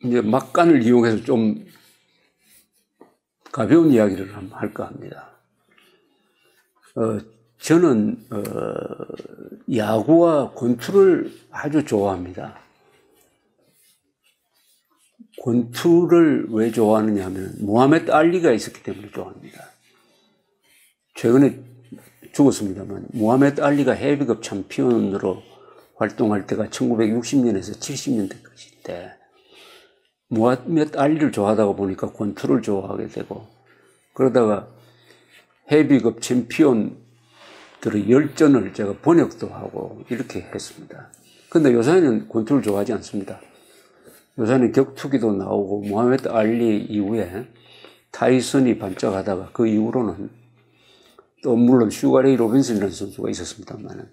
이제 막간을 이용해서 좀 가벼운 이야기를 한번 할까 합니다. 저는 야구와 권투를 아주 좋아합니다. 권투를 왜 좋아하느냐 하면 무하메드 알리가 있었기 때문에 좋아합니다. 최근에 죽었습니다만 무하메드 알리가 헤비급 챔피언으로 활동할 때가 1960년에서 70년대 것인데 무하메드 알리를 좋아하다가 보니까 권투를 좋아하게 되고 그러다가 헤비급 챔피언들의 열전을 제가 번역도 하고 이렇게 했습니다. 그런데 요새는 권투를 좋아하지 않습니다. 요새는 격투기도 나오고 무하메드 알리 이후에 타이슨이 반짝하다가 그 이후로는 또 물론 슈가레이 로빈슨이라는 선수가 있었습니다만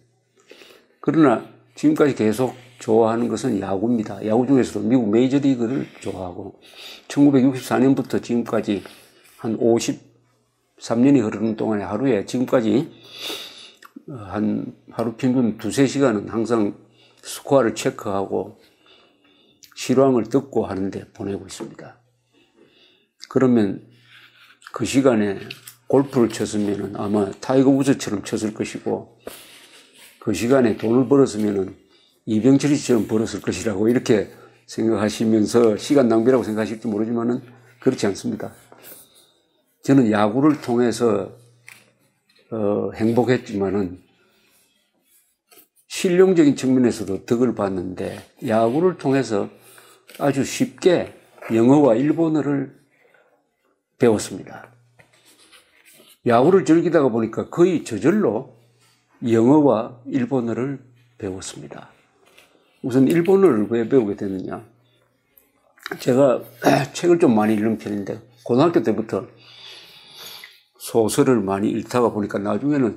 그러나 지금까지 계속 좋아하는 것은 야구입니다. 야구 중에서도 미국 메이저리그를 좋아하고 1964년부터 지금까지 한 53년이 흐르는 동안에 하루에 지금까지 한 하루 평균 2-3시간은 항상 스코어를 체크하고 실황을 듣고 하는데 보내고 있습니다. 그러면 그 시간에 골프를 쳤으면 아마 타이거 우즈처럼 쳤을 것이고 그 시간에 돈을 벌었으면 이병철 씨처럼 벌었을 것이라고 이렇게 생각하시면서 시간 낭비라고 생각하실지 모르지만은 그렇지 않습니다. 저는 야구를 통해서 행복했지만은 실용적인 측면에서도 덕을 봤는데 야구를 통해서 아주 쉽게 영어와 일본어를 배웠습니다. 야구를 즐기다가 보니까 거의 저절로 영어와 일본어를 배웠습니다. 우선 일본어를 왜 배우게 됐느냐. 제가 책을 좀 많이 읽는 편인데 고등학교 때부터 소설을 많이 읽다가 보니까 나중에는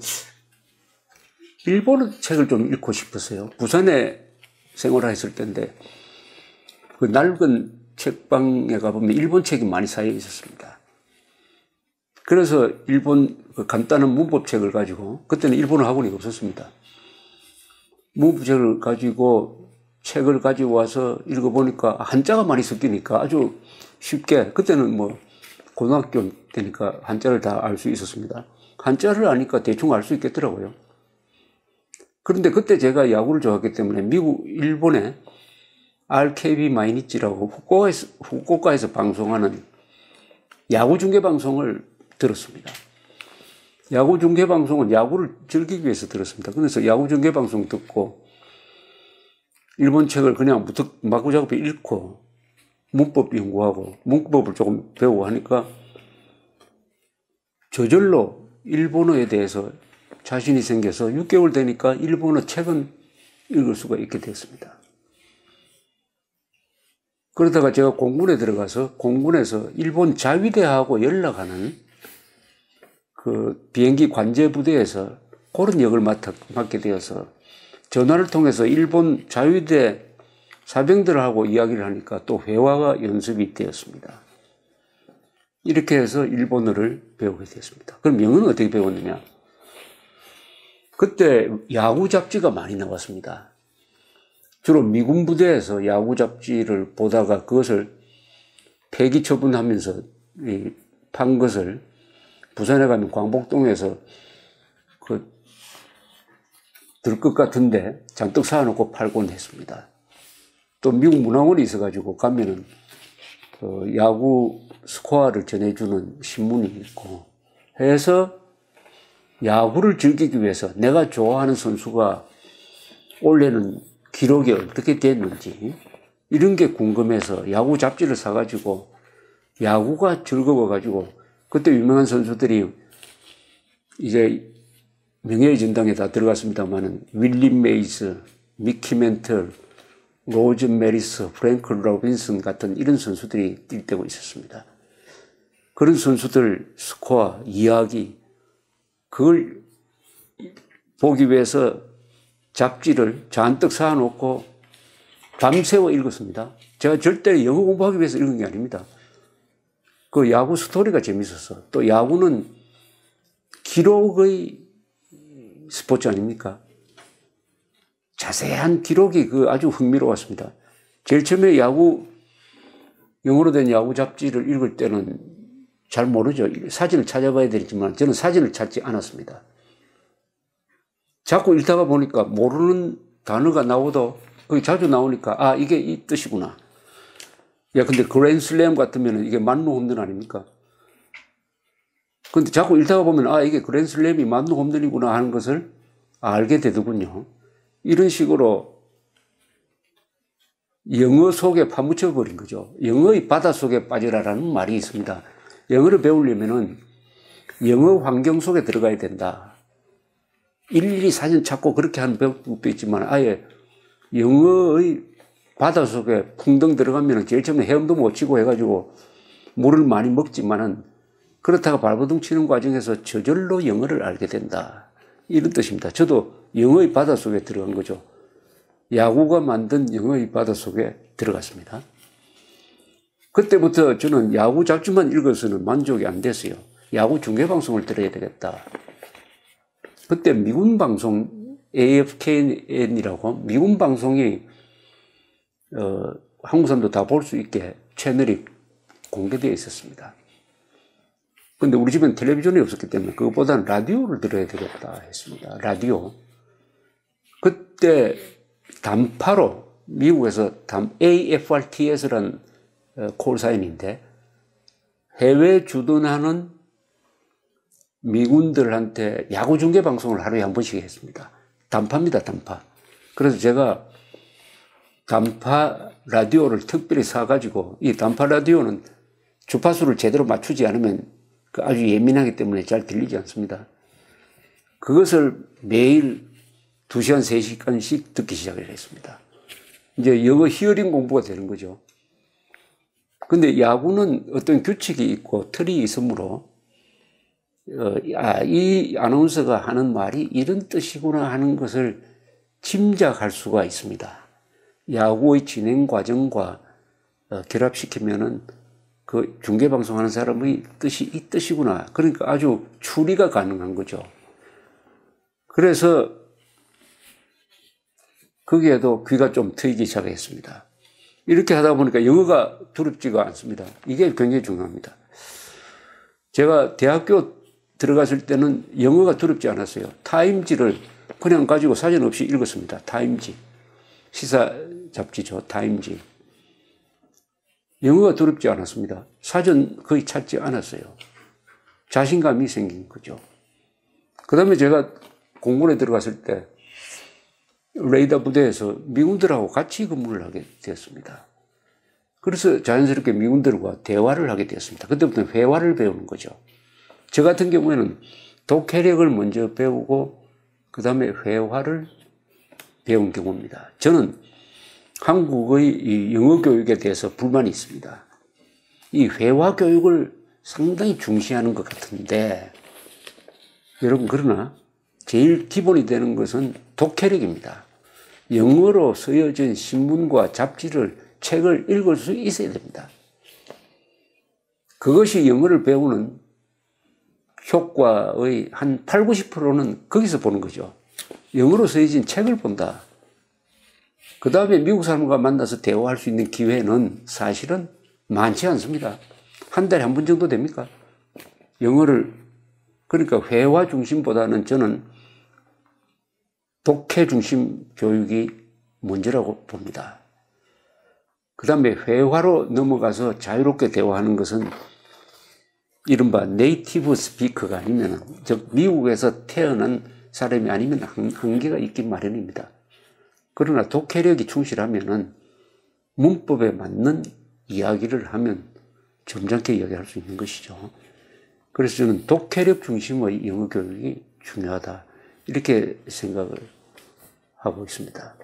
일본어 책을 좀 읽고 싶었어요. 부산에 생활했을 때인데 그 낡은 책방에 가보면 일본 책이 많이 쌓여 있었습니다. 그래서 일본 그 간단한 문법책을 가지고 그때는 일본어 학원이 없었습니다. 문법책을 가지고 책을 가지고 와서 읽어보니까 한자가 많이 섞이니까 아주 쉽게 그때는 뭐 고등학교 때니까 한자를 다 알 수 있었습니다. 한자를 아니까 대충 알 수 있겠더라고요. 그런데 그때 제가 야구를 좋아했기 때문에 일본의 RKB 마이니치라고 후쿠오카에서 방송하는 야구 중계 방송을 들었습니다. 야구 중계 방송은 야구를 즐기기 위해서 들었습니다. 그래서 야구 중계 방송 듣고 일본 책을 그냥 마구잡이 읽고 문법 연구하고 문법을 조금 배우고 하니까 저절로 일본어에 대해서 자신이 생겨서 6개월 되니까 일본어 책은 읽을 수가 있게 됐습니다. 그러다가 제가 공군에 들어가서 공군에서 일본 자위대하고 연락하는 그 비행기 관제 부대에서 그런 역을 맡게 되어서 전화를 통해서 일본 자위대 사병들하고 이야기를 하니까 또 회화가 연습이 되었습니다. 이렇게 해서 일본어를 배우게 됐습니다. 그럼 영어는 어떻게 배웠느냐? 그때 야구 잡지가 많이 나왔습니다. 주로 미군 부대에서 야구 잡지를 보다가 그것을 폐기 처분하면서 판 것을 부산에 가면 광복동에서 들것 같은데 잔뜩 사놓고 팔곤 했습니다. 또 미국 문화원이 있어가지고 가면은 야구 스코어를 전해주는 신문이 있고 해서 야구를 즐기기 위해서 내가 좋아하는 선수가 올해는 기록이 어떻게 됐는지 이런 게 궁금해서 야구 잡지를 사가지고 야구가 즐거워가지고 그때 유명한 선수들이 이제 명예의 전당에 다 들어갔습니다만은 윌리 메이스, 미키 멘틀, 로즈 메리스, 프랭클 로빈슨 같은 이런 선수들이 뛸 있었습니다. 그런 선수들 스코어, 이야기 그걸 보기 위해서 잡지를 잔뜩 사놓고 밤새워 읽었습니다. 제가 절대 영어 공부하기 위해서 읽은 게 아닙니다. 그 야구 스토리가 재밌었어. 또 야구는 기록의 스포츠 아닙니까? 자세한 기록이 아주 흥미로웠습니다. 제일 처음에 영어로 된 야구 잡지를 읽을 때는 잘 모르죠. 사진을 찾아봐야 되겠지만 저는 사진을 찾지 않았습니다. 자꾸 읽다가 보니까 모르는 단어가 나오도 거기 자주 나오니까 이게 이 뜻이구나. 야, 근데 그랜슬램 같으면 이게 만루 홈런 아닙니까? 근데 자꾸 읽다가 보면 이게 그랜슬램이 만루 홈런이구나 하는 것을 알게 되더군요. 이런 식으로 영어 속에 파묻혀버린 거죠. 영어의 바닷속에 빠지라라는 말이 있습니다. 영어를 배우려면은 영어 환경 속에 들어가야 된다. 일일이 사진 찾고 그렇게 하는 방법도 있지만 아예 영어의 바닷속에 풍덩 들어가면 제일 처음에 헤엄도 못 치고 해가지고 물을 많이 먹지만은 그렇다가 발버둥 치는 과정에서 저절로 영어를 알게 된다. 이런 뜻입니다. 저도 영어의 바닷속에 들어간 거죠. 야구가 만든 영어의 바닷속에 들어갔습니다. 그때부터 저는 야구 잡지만 읽어서는 만족이 안 됐어요. 야구 중계방송을 들어야 되겠다. 그때 미군 방송 AFKN이라고 미군 방송이 한국 사람도 다 볼 수 있게 채널이 공개되어 있었습니다. 근데 우리 집엔 텔레비전이 없었기 때문에 그것보다는 라디오를 들어야 되겠다 했습니다. 라디오. 그때 단파로 미국에서 AFRTS라는 콜사인인데 해외 주둔하는 미군들한테 야구 중계 방송을 하루에 한 번씩 했습니다. 단파입니다, 단파. 그래서 제가 단파 라디오를 특별히 사가지고 이 단파 라디오는 주파수를 제대로 맞추지 않으면 아주 예민하기 때문에 잘 들리지 않습니다. 그것을 매일 2시간, 3시간씩 듣기 시작을 했습니다. 이제 영어 히어링 공부가 되는 거죠. 근데 야구는 어떤 규칙이 있고 틀이 있으므로 이 아나운서가 하는 말이 이런 뜻이구나 하는 것을 짐작할 수가 있습니다. 야구의 진행 과정과 결합시키면은 그 중계방송하는 사람의 뜻이 이 뜻이구나. 그러니까 아주 추리가 가능한 거죠. 그래서 거기에도 귀가 좀 트이기 시작했습니다. 이렇게 하다 보니까 영어가 두렵지가 않습니다. 이게 굉장히 중요합니다. 제가 대학교 들어갔을 때는 영어가 두렵지 않았어요. 타임지를 그냥 가지고 사전 없이 읽었습니다. 타임지. 시사 잡지죠. 타임지. 영어가 두렵지 않았습니다. 사전 거의 찾지 않았어요. 자신감이 생긴 거죠. 그 다음에 제가 공군에 들어갔을 때 레이더 부대에서 미군들하고 같이 근무를 하게 되었습니다. 그래서 자연스럽게 미군들과 대화를 하게 되었습니다. 그때부터 회화를 배우는 거죠. 저 같은 경우에는 독해력을 먼저 배우고 그 다음에 회화를 배운 경우입니다. 저는 한국의 이 영어 교육에 대해서 불만이 있습니다. 이 회화 교육을 상당히 중시하는 것 같은데 여러분 그러나 제일 기본이 되는 것은 독해력입니다. 영어로 쓰여진 신문과 잡지를 책을 읽을 수 있어야 됩니다. 그것이 영어를 배우는 효과의 한 8, 90%는 거기서 보는 거죠. 영어로 쓰여진 책을 본다. 그 다음에 미국 사람과 만나서 대화할 수 있는 기회는 사실은 많지 않습니다. 한 달에 한 번 정도 됩니까? 영어를, 그러니까 회화 중심보다는 저는 독해 중심 교육이 먼저라고 봅니다. 그 다음에 회화로 넘어가서 자유롭게 대화하는 것은 이른바 네이티브 스피커가 아니면, 즉 미국에서 태어난 사람이 아니면 한계가 있긴 마련입니다. 그러나 독해력이 충실하면은 문법에 맞는 이야기를 하면 점잖게 이야기할 수 있는 것이죠. 그래서 저는 독해력 중심의 영어 교육이 중요하다. 이렇게 생각을 하고 있습니다.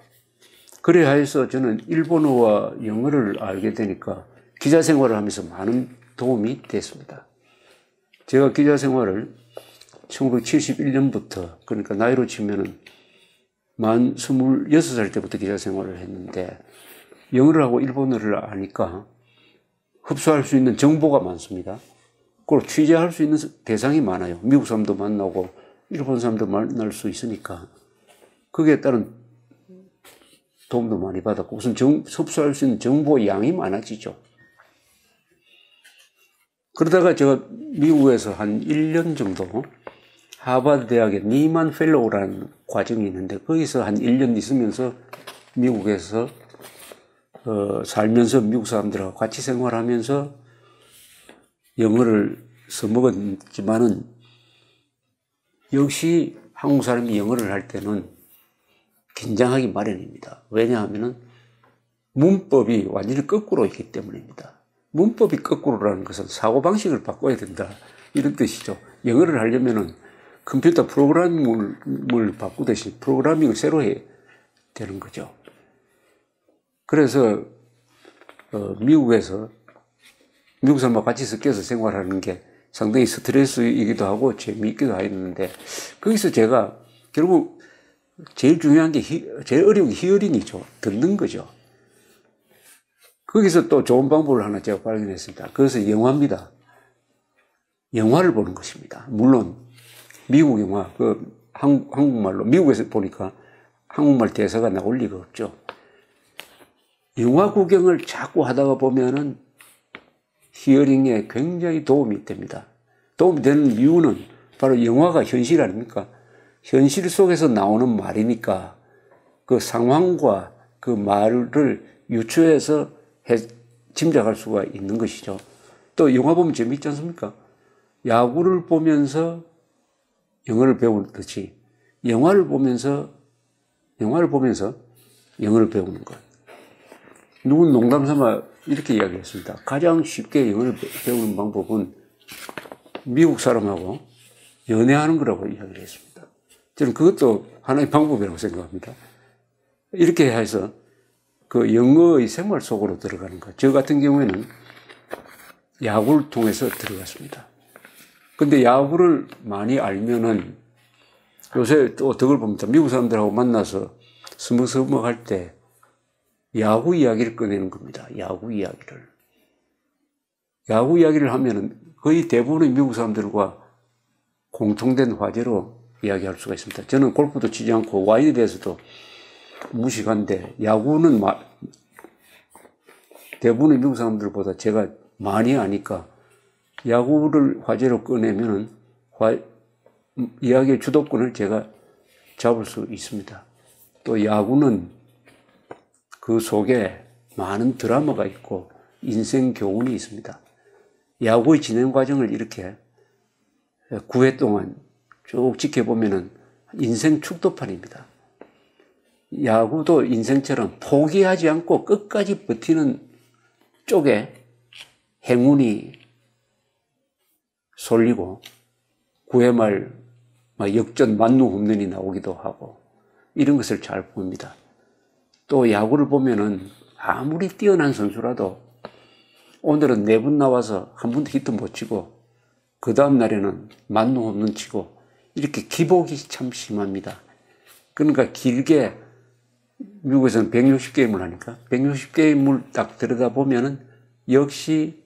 그래야 해서 저는 일본어와 영어를 알게 되니까 기자 생활을 하면서 많은 도움이 됐습니다. 제가 기자 생활을 1971년부터, 그러니까 나이로 치면은 만 26살 때부터 기자 생활을 했는데 영어를 하고 일본어를 아니까 흡수할 수 있는 정보가 많습니다. 그리고 취재할 수 있는 대상이 많아요. 미국 사람도 만나고 일본 사람도 만날 수 있으니까 거기에 따른 도움도 많이 받았고 우선 섭수할 수 있는 정보 양이 많아지죠. 그러다가 제가 미국에서 한 1년 정도 하버드 대학의 니만 펠로우라는 과정이 있는데 거기서 한 1년 있으면서 미국에서 살면서 미국 사람들하고 같이 생활하면서 영어를 써먹었지만은 역시 한국 사람이 영어를 할 때는 긴장하기 마련입니다. 왜냐하면은 문법이 완전히 거꾸로 있기 때문입니다. 문법이 거꾸로라는 것은 사고방식을 바꿔야 된다. 이런 뜻이죠. 영어를 하려면은 컴퓨터 프로그래밍을 바꾸듯이 프로그래밍을 새로 해야 되는 거죠. 그래서 미국에서 미국 사람과 같이 섞여서 생활하는 게 상당히 스트레스이기도 하고 재미있기도 했는데 거기서 제가 결국 제일 중요한 게 제일 어려운 게 히어링이죠. 듣는 거죠. 거기서 또 좋은 방법을 하나 제가 발견했습니다. 그것은 영화입니다. 영화를 보는 것입니다. 물론 미국 영화, 한국말로 미국에서 보니까 한국말 대사가 나올 리가 없죠. 영화 구경을 자꾸 하다가 보면은 히어링에 굉장히 도움이 됩니다. 도움이 되는 이유는 바로 영화가 현실 아닙니까? 현실 속에서 나오는 말이니까 그 상황과 그 말을 유추해서 짐작할 수가 있는 것이죠. 또 영화 보면 재미있지 않습니까? 야구를 보면서 영어를 배우듯이 영화를 보면서 영어를 배우는 것. 누군 농담 삼아 이렇게 이야기했습니다. 가장 쉽게 영어를 배우는 방법은 미국 사람하고 연애하는 거라고 이야기를 했습니다. 저는 그것도 하나의 방법이라고 생각합니다. 이렇게 해서 그 영어의 생활 속으로 들어가는 것. 저 같은 경우에는 야구를 통해서 들어갔습니다. 근데 야구를 많이 알면은 요새 또 덕을 봅니다. 미국 사람들하고 만나서 서먹서먹할 때 야구 이야기를 꺼내는 겁니다. 야구 이야기를 하면은 거의 대부분의 미국 사람들과 공통된 화제로 이야기할 수가 있습니다. 저는 골프도 치지 않고 와인에 대해서도 무식한데 야구는 대부분의 미국 사람들보다 제가 많이 아니까 야구를 화제로 꺼내면은 이야기의 주도권을 제가 잡을 수 있습니다. 또 야구는 그 속에 많은 드라마가 있고 인생 교훈이 있습니다. 야구의 진행 과정을 이렇게 9회 동안 쭉 지켜보면은 인생 축도판입니다. 야구도 인생처럼 포기하지 않고 끝까지 버티는 쪽에 행운이 쏠리고 9회 말 역전 만루 홈런이 나오기도 하고 이런 것을 잘 봅니다. 또 야구를 보면은 아무리 뛰어난 선수라도 오늘은 4분 나와서 한 번도 히트 못 치고 그 다음 날에는 만루 홈런 치고 이렇게 기복이 참 심합니다. 그러니까 길게 미국에서는 160게임을 하니까 160게임을 딱 들여다보면은 역시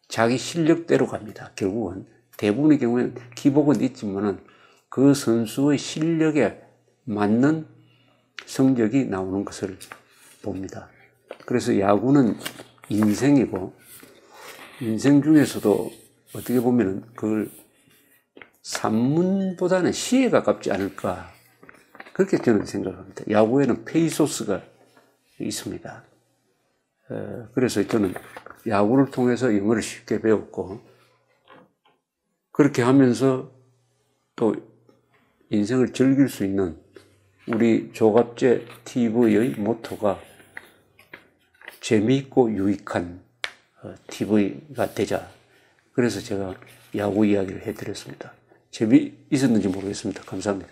자기 실력대로 갑니다. 결국은 대부분의 경우에는 기복은 있지만은 그 선수의 실력에 맞는 성적이 나오는 것을 봅니다. 그래서 야구는 인생이고 인생 중에서도 어떻게 보면은 그걸 산문보다는 시에 가깝지 않을까 그렇게 저는 생각합니다. 야구에는 페이소스가 있습니다. 그래서 저는 야구를 통해서 영어를 쉽게 배웠고 그렇게 하면서 또 인생을 즐길 수 있는 우리 조갑제 TV의 모토가 재미있고 유익한 TV가 되자. 그래서 제가 야구 이야기를 해드렸습니다. 재미있었는지 모르겠습니다. 감사합니다.